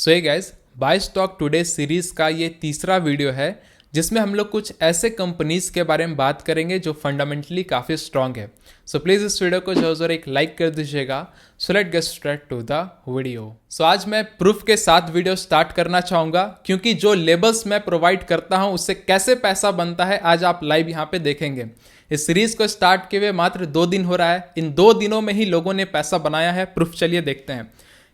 सो ये guys, by stock today series का ये तीसरा वीडियो है जिसमें हम लोग कुछ ऐसे कंपनीज के बारे में बात करेंगे जो फंडामेंटली काफ़ी स्ट्रांग है। सो प्लीज़ इस वीडियो को जो एक लाइक कर दीजिएगा। So let get start to the video. So आज मैं प्रूफ के साथ वीडियो स्टार्ट करना चाहूँगा क्योंकि जो लेबल्स मैं प्रोवाइड करता हूँ उससे कैसे पैसा बनता है आज आप लाइव यहाँ पे देखेंगे। इस सीरीज को स्टार्ट किए हुए मात्र 2 दिन हो रहा है। इन 2 दिनों में ही लोगों ने पैसा बनाया है। प्रूफ चलिए देखते हैं।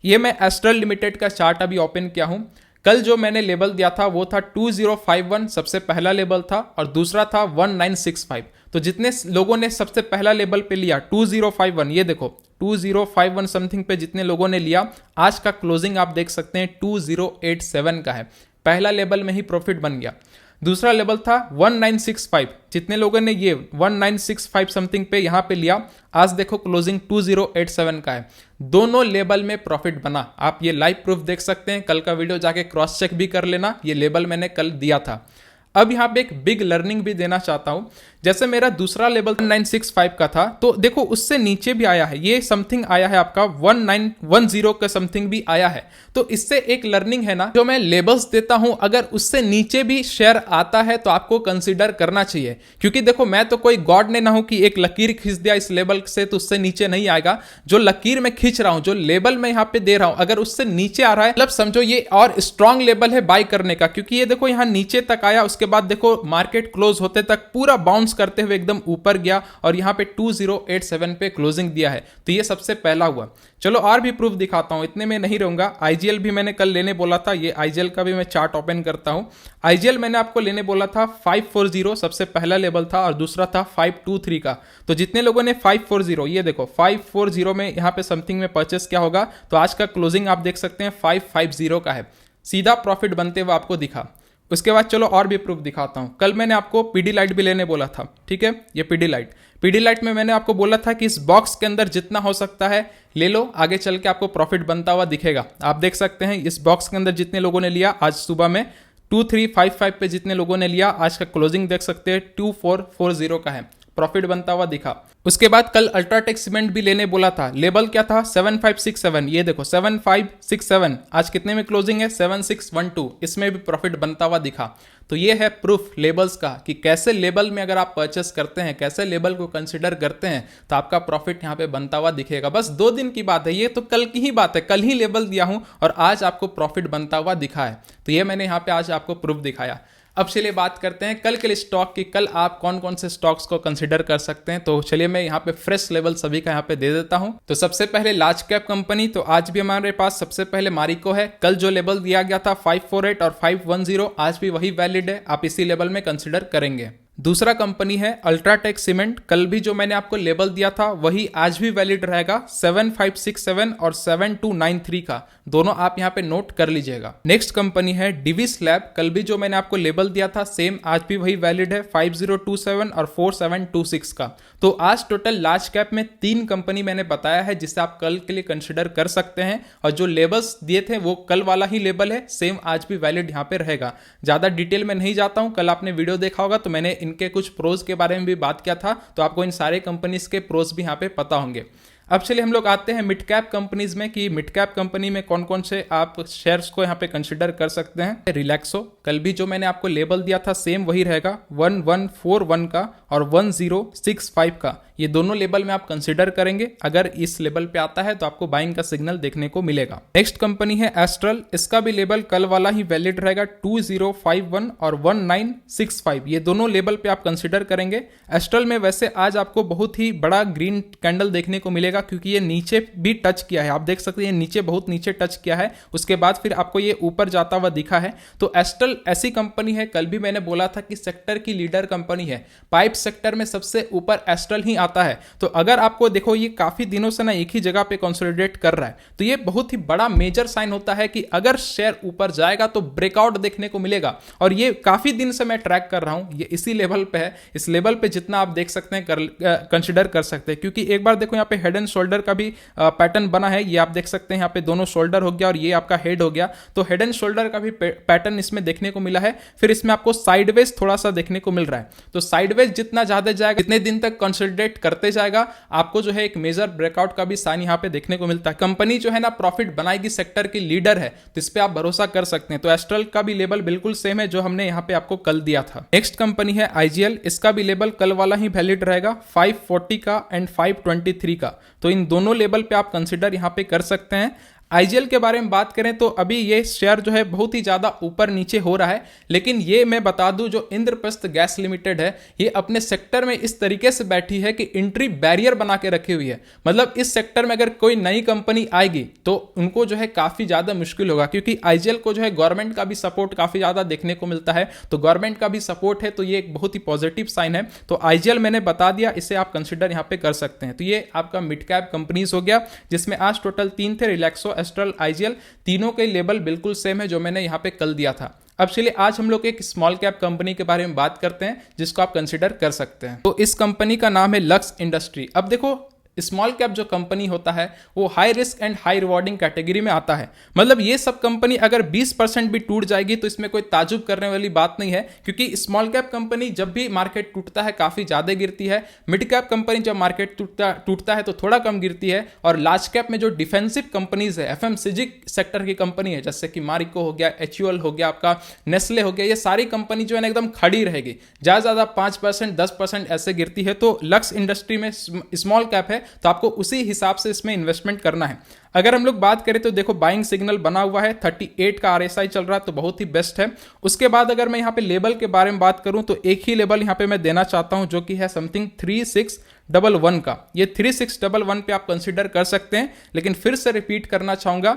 ये मैं एस्ट्रल लिमिटेड का चार्ट अभी ओपन किया हूं। कल जो मैंने लेबल दिया था वो था 2051 सबसे पहला लेबल था और दूसरा था 1965। तो जितने लोगों ने सबसे पहला लेबल पे लिया 2051, ये देखो 2051 समथिंग पे जितने लोगों ने लिया, आज का क्लोजिंग आप देख सकते हैं 2087 का है। पहला लेबल में ही प्रॉफिट बन गया। दूसरा लेवल था 1965, जितने लोगों ने ये 1965 समथिंग पे यहाँ पे लिया, आज देखो क्लोजिंग 2087 का है। दोनों लेवल में प्रॉफिट बना। आप ये लाइव प्रूफ देख सकते हैं। कल का वीडियो जाके क्रॉस चेक भी कर लेना। ये लेवल मैंने कल दिया था। अब यहाँ पे एक बिग लर्निंग भी देना चाहता हूँ। जैसे मेरा दूसरा लेवल 1965 का था तो देखो उससे नीचे भी आया है, ये समथिंग आया है आपका 1910 का समथिंग भी आया है। तो इससे एक लर्निंग है ना, जो मैं लेबल्स देता हूं अगर उससे नीचे भी शेयर आता है तो आपको कंसीडर करना चाहिए। क्योंकि देखो मैं तो कोई गॉड ने ना हूं कि एक लकीर खींच दिया इस लेबल से तो उससे नीचे नहीं आएगा। जो लकीर मैं खींच रहा हूं, जो लेबल मैं यहाँ पे दे रहा हूं, अगर उससे नीचे आ रहा है मतलब समझो ये और स्ट्रॉन्ग लेबल है बाय करने का। क्योंकि ये देखो यहाँ नीचे तक आया, उसके बाद देखो मार्केट क्लोज होते तक पूरा बाउंस करते हुए एकदम ऊपर गया और यहां पे 2087 पे क्लोजिंग दिया है। तो ये सबसे पहला हुआ। चलो और भी प्रूफ दिखाता हूं, इतने में नहीं रहूंगा। आईजीएल भी मैंने कल लेने बोला था। ये आईजीएल का भी मैं चार्ट ओपन करता हूं। आईजीएल मैंने आपको लेने बोला था 540 सबसे पहला लेवल था और दूसरा था 523 का। तो जितने लोगों ने 540, ये देखो 540 में यहां पे समथिंग में परचेस क्या होगा, तो आज का क्लोजिंग आप देख सकते हैं 550 का है। सीधा प्रॉफिट बनते हुए आपको दिखा। उसके बाद चलो और भी प्रूफ दिखाता हूं। कल मैंने आपको पीडी लाइट भी लेने बोला था, ठीक है। ये पीडी लाइट में मैंने आपको बोला था कि इस बॉक्स के अंदर जितना हो सकता है ले लो, आगे चल के आपको प्रॉफिट बनता हुआ दिखेगा। आप देख सकते हैं इस बॉक्स के अंदर जितने लोगों ने लिया, आज सुबह में 2355 पे जितने लोगों ने लिया, आज का क्लोजिंग देख सकते हैं 2440 का है। प्रॉफिट बनता हुआ दिखा। उसके बाद कल अल्ट्राटेक सीमेंट भी लेने बोला था। लेवल क्या था 7567, ये देखो 7567, आज कितने में क्लोजिंग है 7612। इसमें भी प्रॉफिट बनता हुआ दिखा। तो ये है प्रूफ लेबल्स का कि कैसे लेबल में अगर आप परचेस करते हैं, कैसे लेबल को कंसिडर करते हैं तो आपका प्रॉफिट यहाँ पे बनता हुआ दिखेगा। बस 2 दिन की बात है, ये तो कल की ही बात है। कल ही लेबल दिया हूं और आज आपको प्रॉफिट बनता हुआ दिखा है। तो ये मैंने यहाँ पे आज आपको प्रूफ दिखाया। अब चलिए बात करते हैं कल के लिए स्टॉक की। कल आप कौन कौन से स्टॉक्स को कंसीडर कर सकते हैं। तो चलिए मैं यहाँ पे फ्रेश लेवल सभी का यहाँ पे दे देता हूँ। तो सबसे पहले लार्ज कैप कंपनी, तो आज भी हमारे पास सबसे पहले मारिको है। कल जो लेवल दिया गया था 548 और 510, आज भी वही वैलिड है। आप इसी लेवल में कंसीडर करेंगे। दूसरा कंपनी है अल्ट्राटेक सीमेंट। कल भी जो मैंने आपको लेबल दिया था वही आज भी वैलिड रहेगा, 7567 और 7293 का। दोनों आप यहाँ पे नोट कर लीजिएगा। नेक्स्ट कंपनी है डिविस लैब। कल भी जो मैंने आपको लेबल दिया था सेम आज भी वही वैलिड है, 5027 और 4726 का। तो आज टोटल लार्ज कैप में 3 कंपनी मैंने बताया है जिसे आप कल के लिए कंसिडर कर सकते हैं। और जो लेबल्स दिए थे वो कल वाला ही लेबल है, सेम आज भी वैलिड यहाँ पे रहेगा। ज्यादा डिटेल में नहीं जाता हूँ। कल आपने वीडियो देखा होगा तो मैंने इनके कुछ प्रोज के बारे में भी बात किया था, तो आपको इन सारे कंपनीज के प्रोज भी यहाँ पे पता होंगे। अब चलिए हम लोग आते हैं मिड कैप कंपनीज में कि मिड कैप कंपनी में कौन कौन से आप शेयर्स को यहाँ पे कंसिडर कर सकते हैं। रिलैक्सो, कल भी जो मैंने आपको लेबल दिया था सेम वही रहेगा, 1141 का और 1065 का। ये दोनों लेवल में आप कंसिडर करेंगे। अगर इस लेवल पे आता है तो आपको बाइंग का सिग्नल देखने को मिलेगा। नेक्स्ट कंपनी है एस्ट्रल। इसका भी लेवल कल वाला ही वैलिड रहेगा, 2051 और 1965। ये दोनों लेवल पे आप कंसिडर करेंगे। एस्ट्रल में वैसे आज आपको बहुत ही बड़ा ग्रीन कैंडल देखने को मिलेगा क्योंकि ये नीचे भी टच किया है। आप देख सकते हैं नीचे बहुत नीचे टच किया है, उसके बाद फिर आपको ये ऊपर जाता हुआ दिखा है। तो एस्ट्रल ऐसी कंपनी है, कल भी मैंने बोला था कि सेक्टर की लीडर कंपनी है। पाइप सेक्टर में सबसे ऊपर एस्ट्रल ही आता है। तो अगर आपको देखो ये काफी दिनों से ना एक ही जगह पे कंसोलिडेट कर रहा है, तो ये बहुत ही बड़ा मेजर साइन होता है कि अगर शेयर ऊपर जाएगा तो ब्रेकआउट देखने को मिलेगा। और ये काफी दिन से मैं ट्रैक कर रहा हूं, ये इसी लेवल पे है। इस लेवल पे जितना आप देख सकते हैं कंसिडर कर सकते हैं। क्योंकि एक बार देखो यहाँ पे हेड एंड शोल्डर का भी पैटर्न बना है। ये आप देख सकते हैं, यहाँ पे दोनों शोल्डर हो गया और ये आपका हेड हो गया, तो हेड एंड शोल्डर का भी पैटर्न इसमें देखने को मिला है। फिर इसमें आपको साइडवेज थोड़ा सा देखने को मिल रहा है, तो साइडवेज जितना ज्यादा जाएगा, जितने दिन तक कंसोलिडेट करते जाएगा, आपको जो है एक मेजर ब्रेकआउट का भी साइन यहाँ पे देखने को मिलता है। कंपनी जो है ना प्रॉफिट बनाएगी, सेक्टर की लीडर है, तो इस पे आप भरोसा कर सकते हैं। तो एस्ट्रल का भी लेवल बिल्कुल सेम है जो हमने यहाँ पे आपको कल दिया था। नेक्स्ट कंपनी है आईजीएल, इसका भी लेवल कल वाला ही वैलिड रहेगा, 540 का एंड 523 का, तो इन दोनों लेवल पे आप कंसिडर यहाँ पे कर सकते हैं। आईजीएल के बारे में बात करें तो अभी ये शेयर जो है बहुत ही ज्यादा ऊपर नीचे हो रहा है, लेकिन ये मैं बता दूं जो इंद्रप्रस्थ गैस लिमिटेड है, ये अपने सेक्टर में इस तरीके से बैठी है कि एंट्री बैरियर बना के रखी हुई है। मतलब इस सेक्टर में अगर कोई नई कंपनी आएगी तो उनको जो है काफी ज्यादा मुश्किल होगा, क्योंकि आईजीएल को जो है गवर्नमेंट का भी सपोर्ट काफी ज्यादा देखने को मिलता है, तो गवर्नमेंट का भी सपोर्ट है, तो ये एक बहुत ही पॉजिटिव साइन है। तो आईजीएल मैंने बता दिया, इसे आप कंसिडर यहाँ पे कर सकते हैं। तो ये आपका मिड कैप कंपनीज हो गया, जिसमें आज टोटल 3 थे, रिलैक्सो, एस्ट्रल, आईजीएल, तीनों के लेवल बिल्कुल सेम है जो मैंने यहां पे कल दिया था। अब चलिए आज हम लोग एक स्मॉल कैप कंपनी के बारे में बात करते हैं जिसको आप कंसीडर कर सकते हैं। तो इस कंपनी का नाम है लक्स इंडस्ट्री। अब देखो स्मॉल कैप जो कंपनी होता है वो high risk and high rewarding category में आता है। मतलब ये सब कंपनी अगर 20% भी टूट जाएगी तो इसमें कोई ताजुब करने वाली बात नहीं है, क्योंकि स्मॉल कैप कंपनी जब भी मार्केट टूटता है काफी ज्यादा गिरती है, मिड कैप कंपनी जब मार्केट टूटता है तो थोड़ा कम गिरती है, और लार्ज कैप में जो डिफेंसिव कंपनीज है, एफएमसीजी सेक्टर की कंपनी है, जैसे कि मारिको हो गया, एचयूएल हो गया, आपका नेस्ले हो गया, ये सारी कंपनी जो है ना एकदम खड़ी रहेगी, ज्यादा 5% 10% ऐसे गिरती है। तो लक्स इंडस्ट्री में स्मॉल कैप है तो आपको उसी हिसाब से इसमें इन्वेस्टमेंट करना है। अगर हम लोग बात करें तो देखो बाइंग सिग्नल बना हुआ है, 38 का आरएसआई चल रहा है, तो बहुत ही बेस्ट है। उसके बाद अगर मैं यहाँ पे लेवल के बारे में बात करूं तो एक ही लेवल यहाँ पे मैं देना चाहता हूं जो कि है समथिंग 3611 का। ये 3611 पे आप कंसीडर कर सकते हैं, लेकिन फिर से रिपीट करना चाहूंगा,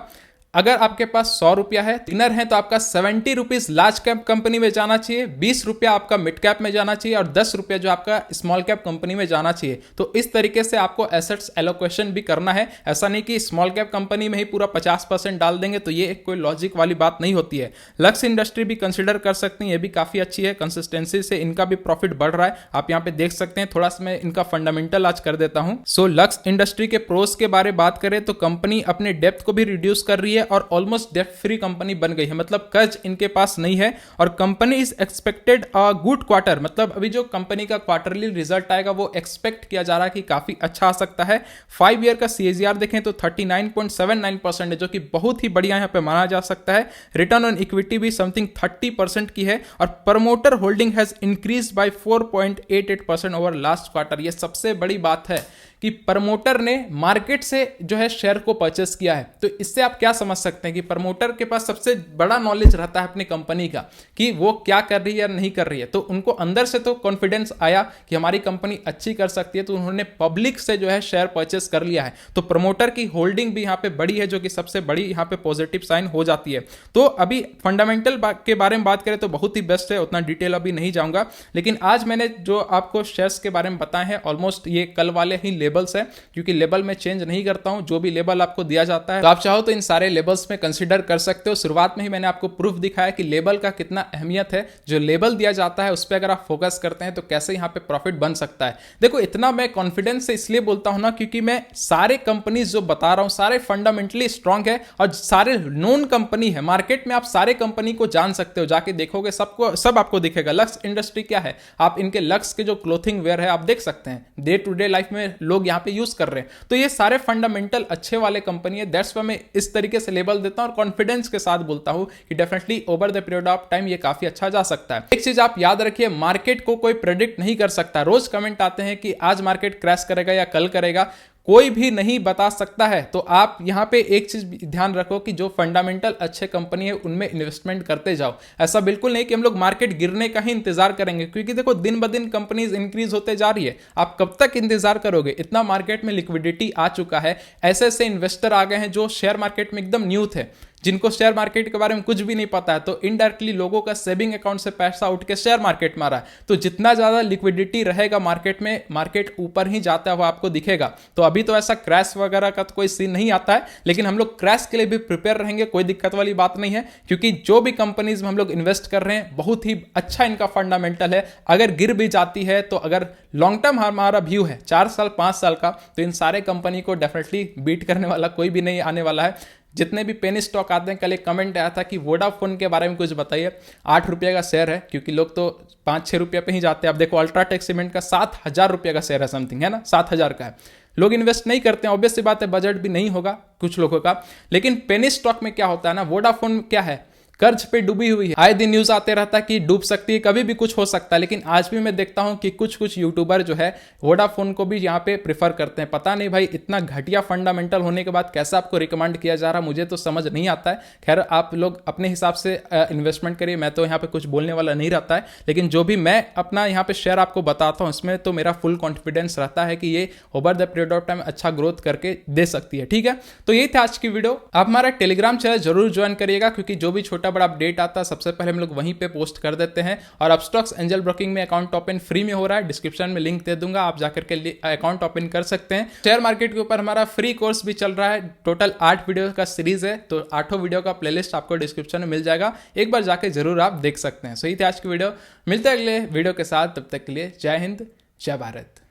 अगर आपके पास 100 रुपया है, इनर है, तो आपका 70 रुपीज लार्ज कैप कंपनी में जाना चाहिए, 20 रुपया आपका मिड कैप में जाना चाहिए और 10 रुपया जो आपका स्मॉल कैप कंपनी में जाना चाहिए। तो इस तरीके से आपको एसेट्स एलोकेशन भी करना है। ऐसा नहीं कि स्मॉल कैप कंपनी में ही पूरा 50% डाल देंगे, तो ये कोई लॉजिक वाली बात नहीं होती है। लक्स इंडस्ट्री भी कंसिडर कर सकते हैं, ये भी काफी अच्छी है, कंसिस्टेंसी से इनका भी प्रॉफिट बढ़ रहा है, आप यहाँ पे देख सकते हैं। थोड़ा सा मैं इनका फंडामेंटल आज कर देता हूं। सो लक्स इंडस्ट्री के प्रोस के बारे में बात करें तो कंपनी अपने डेप्थ को भी रिड्यूस कर रही है और ऑलमोस्ट डेट फ्री कंपनी बन गई है, मतलब कर्ज इनके पास नहीं है, और company is expected a good quarter, मतलब अभी जो कंपनी का क्वार्टरली रिजल्ट आएगा वो एक्सपेक्ट किया जा रहा है कि काफी अच्छा आ सकता है। 5 ईयर का सीएजीआर देखें तो 39.79% है, जो कि बहुत ही बढ़िया यहाँ पे माना जा सकता है। रिटर्न ऑन इक्विटी भी समथिंग 30% की है, और promoter holding has increase by 4.88% over last quarter. ये सबसे बड़ी बात है कि प्रमोटर ने मार्केट से जो है शेयर को परचेस किया है। तो इससे आप क्या समझ सकते हैं कि प्रमोटर के पास सबसे बड़ा नॉलेज रहता है अपनी कंपनी का कि वो क्या कर रही है या नहीं कर रही है। तो उनको अंदर से तो कॉन्फिडेंस आया कि हमारी कंपनी अच्छी कर सकती है, तो उन्होंने पब्लिक से जो है शेयर परचेस कर लिया है। तो प्रमोटर की होल्डिंग भी यहाँ पे बड़ी है, जो कि सबसे बड़ी यहाँ पे पॉजिटिव साइन हो जाती है। तो अभी फंडामेंटल के बारे में बात करें तो बहुत ही बेस्ट है, उतना डिटेल अभी नहीं जाऊंगा, लेकिन आज मैंने जो आपको शेयर्स के बारे में बताए हैं ऑलमोस्ट ये कल वाले ही लेवल्स है, क्योंकि लेवल में चेंज नहीं करता हूं, जो भी लेवल आपको दिया जाता है तो आप चाहो तो इन सारे लेवल्स में कंसीडर कर सकते हो। शुरुआत में ही मैंने आपको प्रूफ दिखाया कि लेवल का कितना अहमियत है, जो लेवल दिया जाता है उस पर अगर आप फोकस करते हैं तो कैसे यहां पे प्रॉफिट बन सकता है। देखो इतना मैं कॉन्फिडेंस से इसलिए बोलता हूं ना, क्योंकि मैं सारे कंपनीज जो बता रहा हूं सारे फंडामेंटली स्ट्रांग है और सारे नोन कंपनी है मार्केट में। आप सारे कंपनी को जान सकते हो, जाके देखोगे सबको सब आपको दिखेगा। लक्स इंडस्ट्री क्या है, आप इनके लक्स के जो क्लोथिंग वेयर है आप देख सकते हैं, डे टू डे लाइफ में लोग यहाँ पे यूज कर रहे हैं। तो ये सारे फंडामेंटल अच्छे वाले कंपनी है, दैट्स व्हाई मैं इस तरीके से लेबल देता हूं और कॉन्फिडेंस के साथ बोलता हूं कि definitely over the period of time ये काफी अच्छा जा सकता है। एक चीज आप याद रखिए, मार्केट को कोई प्रेडिक्ट नहीं कर सकता। रोज कमेंट आते हैं कि आज मार्केट क्रैश करेगा या कल करेगा, कोई भी नहीं बता सकता है। तो आप यहां पे एक चीज ध्यान रखो कि जो फंडामेंटल अच्छे कंपनी है उनमें इन्वेस्टमेंट करते जाओ। ऐसा बिल्कुल नहीं कि हम लोग मार्केट गिरने का ही इंतजार करेंगे, क्योंकि देखो दिन ब दिन कंपनीज इंक्रीज होते जा रही है, आप कब तक इंतजार करोगे। इतना मार्केट में लिक्विडिटी आ चुका है, ऐसे ऐसे इन्वेस्टर आ गए हैं जो शेयर मार्केट में एकदम न्यू थे, जिनको शेयर मार्केट के बारे में कुछ भी नहीं पता है, तो इनडायरेक्टली लोगों का सेविंग अकाउंट से पैसा उठ के शेयर मार्केट में आ रहा है। तो जितना ज्यादा लिक्विडिटी रहेगा मार्केट में, मार्केट ऊपर ही जाता हुआ आपको दिखेगा। तो अभी तो ऐसा क्रैश वगैरह का तो कोई सीन नहीं आता है, लेकिन हम लोग क्रैश के लिए भी प्रिपेयर रहेंगे, कोई दिक्कत वाली बात नहीं है, क्योंकि जो भी कंपनीज में हम लोग इन्वेस्ट कर रहे हैं बहुत ही अच्छा इनका फंडामेंटल है। अगर गिर भी जाती है तो अगर लॉन्ग टर्म हमारा व्यू है 4 साल 5 साल का, तो इन सारे कंपनी को डेफिनेटली बीट करने वाला कोई भी नहीं आने वाला है। जितने भी पेनी स्टॉक आते हैं, कल एक कमेंट आया था कि वोडाफोन के बारे में कुछ बताइए। 8 रुपये का शेयर है, क्योंकि लोग तो 5-6 रुपये पे ही जाते हैं। अब देखो अल्ट्राटेक सीमेंट का 7,000 रुपये का शेयर है, समथिंग है ना, 7,000 का है। लोग इन्वेस्ट नहीं करते हैं, ऑब्वियस सी बात है, बजट भी नहीं होगा कुछ लोगों का। लेकिन पेनी स्टॉक में क्या होता है ना, वोडाफोन क्या है, कर्ज पे डूबी हुई है। आए दिन न्यूज आते रहता है कि डूब सकती है, कभी भी कुछ हो सकता है। लेकिन आज भी मैं देखता हूं कि कुछ कुछ यूट्यूबर जो है वोडाफोन को भी यहां पे प्रेफर करते हैं। पता नहीं भाई, इतना घटिया फंडामेंटल होने के बाद कैसे आपको रिकमेंड किया जा रहा, मुझे तो समझ नहीं आता है। खैर, आप लोग अपने हिसाब से इन्वेस्टमेंट करिए, मैं तो यहाँ पे कुछ बोलने वाला नहीं रहता है। लेकिन जो भी मैं अपना यहाँ पे शेयर आपको बताता हूँ, इसमें तो मेरा फुल कॉन्फिडेंस रहता है कि ये over the period of time अच्छा ग्रोथ करके दे सकती है। ठीक है, तो यही था आज की वीडियो। आप हमारा टेलीग्राम चैनल जरूर ज्वाइन करिएगा, क्योंकि जो भी छोटा बड़ा अपडेट आता है सबसे पहले हम लोग वहीं पे पोस्ट कर देते हैं। और अपस्टॉक्स एंजल ब्रोकिंग में अकाउंट ओपन फ्री में हो रहा है, डिस्क्रिप्शन में लिंक दे दूंगा, आप जाकर के अकाउंट ओपन कर सकते हैं। शेयर मार्केट के ऊपर हमारा फ्री कोर्स भी चल रहा है, टोटल 8 वीडियो का सीरीज है, तो 8 वीडियो का प्लेलिस्ट आपको डिस्क्रिप्शन में मिल जाएगा, एक बार जाके जरूर आप देख सकते हैं। सही थी आज की वीडियो, मिलते हैं अगले वीडियो के साथ, तब तक के लिए जय हिंद जय भारत।